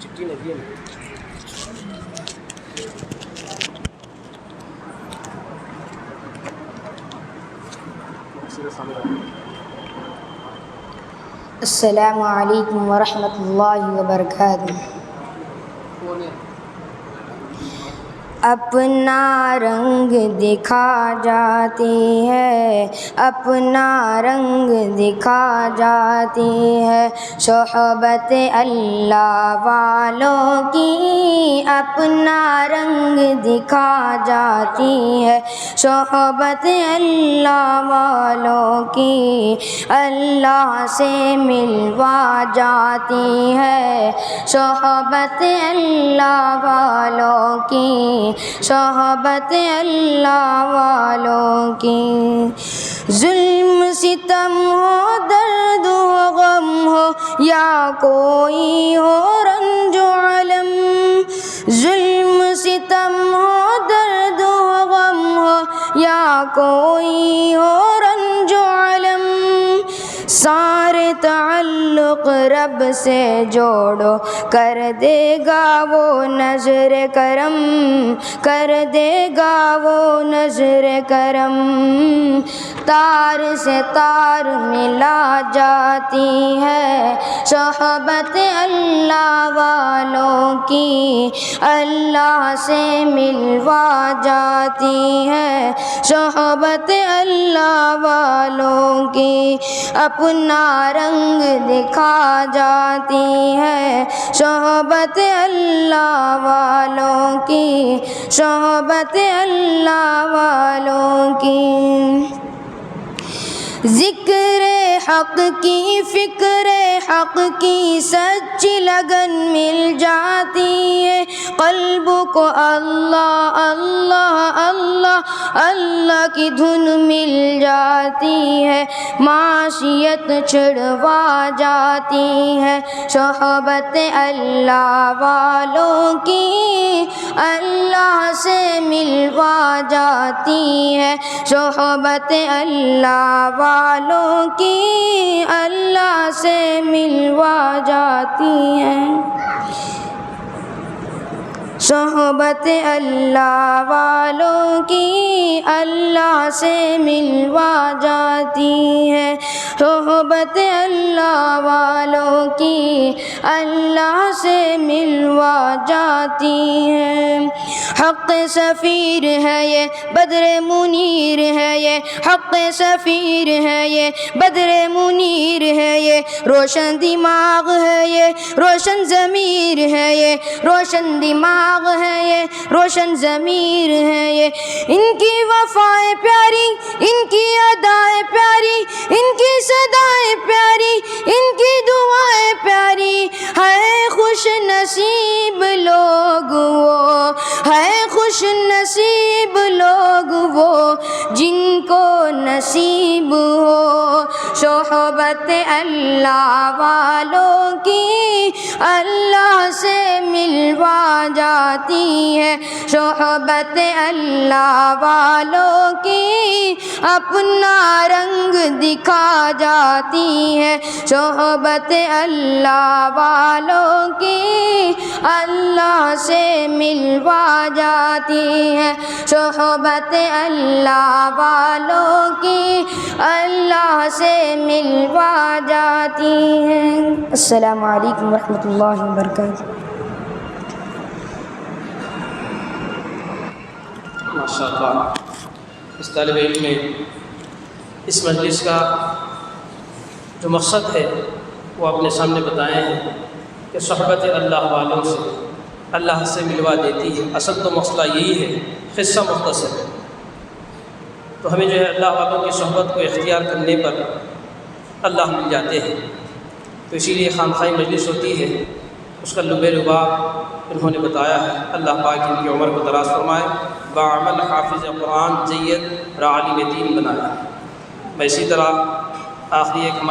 چٹھی لگی ہے السلام علیکم ورحمۃ اللہ وبرکاتہ۔ اپنا رنگ دکھا جاتی ہے، اپنا رنگ دکھا جاتی ہے صحبت اللہ والوں کی، اپنا رنگ دکھا جاتی ہے صحبت اللہ والوں کی، اللہ سے ملوا جاتی ہے صحبت اللہ والوں کی، صحبت اللہ والوں کی۔ ظلم ستم ہو، درد ہو، غم ہو، یا کوئی ہو رنج و الم، ظلم ستم ہو، درد ہو، غم ہو، یا کوئی ہو رنج و الم، سارے تعلق رب سے جوڑو، کر دے گا وہ نظر کرم، کر دے گا وہ نظر کرم، تار سے تار ملا جاتی ہے صحبت اللہ والوں کی، اللہ سے ملوا جاتی ہے صحبت اللہ والوں کی، اپنا رنگ دکھا جاتی ہے صحبت اللہ والوں کی، صحبت اللہ والوں کی۔ ذکر حق کی، فکر حق کی سچی لگن مل جاتی ہے قلب کو، اللہ اللہ اللہ اللہ کی دھن مل جاتی ہے، معصیت چھڑوا جاتی ہے صحبت اللہ والوں کی، اللہ سے ملوا جاتی ہے صحبت اللہ والوں کی، اللہ سے ملوا جاتی ہے صحبت اللہ والوں کی، اللہ سے ملوا جاتی ہے صحبت اللہ والوں کی، اللہ سے ملوا جاتی ہے۔ حق سفیر ہے یہ بدر منیر ہے، یہ حق سفیر ہے یہ بدر منیر ہے، یہ روشن دماغ ہے یہ روشن ضمیر ہے، یہ روشن دماغ ہے یہ روشن ضمیر ہے، یہ ان کی وفائیں پیاری، ان کی ادائیں پیاری، ان کی صدائیں پیاری، ان کی دعائیں پیاری، ہے خوش نصیب لوگ وہ، ہے خوش نصیب لوگ وہ جن کو نصیب ہو صحبت اللہ والوں کی، اللہ سے ملوا جاتی ہے صحبت اللہ والوں کی، اپنا رنگ دکھا جاتی ہے صحبت اللہ والوں کی، اللہ سے ملوا جاتی ہے صحبت اللہ والوں کی، اللہ سے ملوا جاتی ہے۔ السلام علیکم ورحمۃ اللہ وبرکاتہ۔ ماشاء اللہ، اس طالب علم نے اس مجلس کا جو مقصد ہے وہ اپنے سامنے بتائے ہیں کہ صحبت اللہ والوں سے اللہ سے ملوا دیتی ہے۔ اصل تو مسئلہ یہی ہے، قصہ مختصر ہے، تو ہمیں جو ہے اللہ والوں کی صحبت کو اختیار کرنے پر اللہ مل جاتے ہیں، تو اسی لیے خامخواہ مجلس ہوتی ہے، اس کا لب لباب انہوں نے بتایا ہے۔ اللہ پاک ان کی عمر کو دراز فرمائے، بعمل حافظ قرآن جید را عالم دین بنائے۔ میں اسی طرح آخری ایک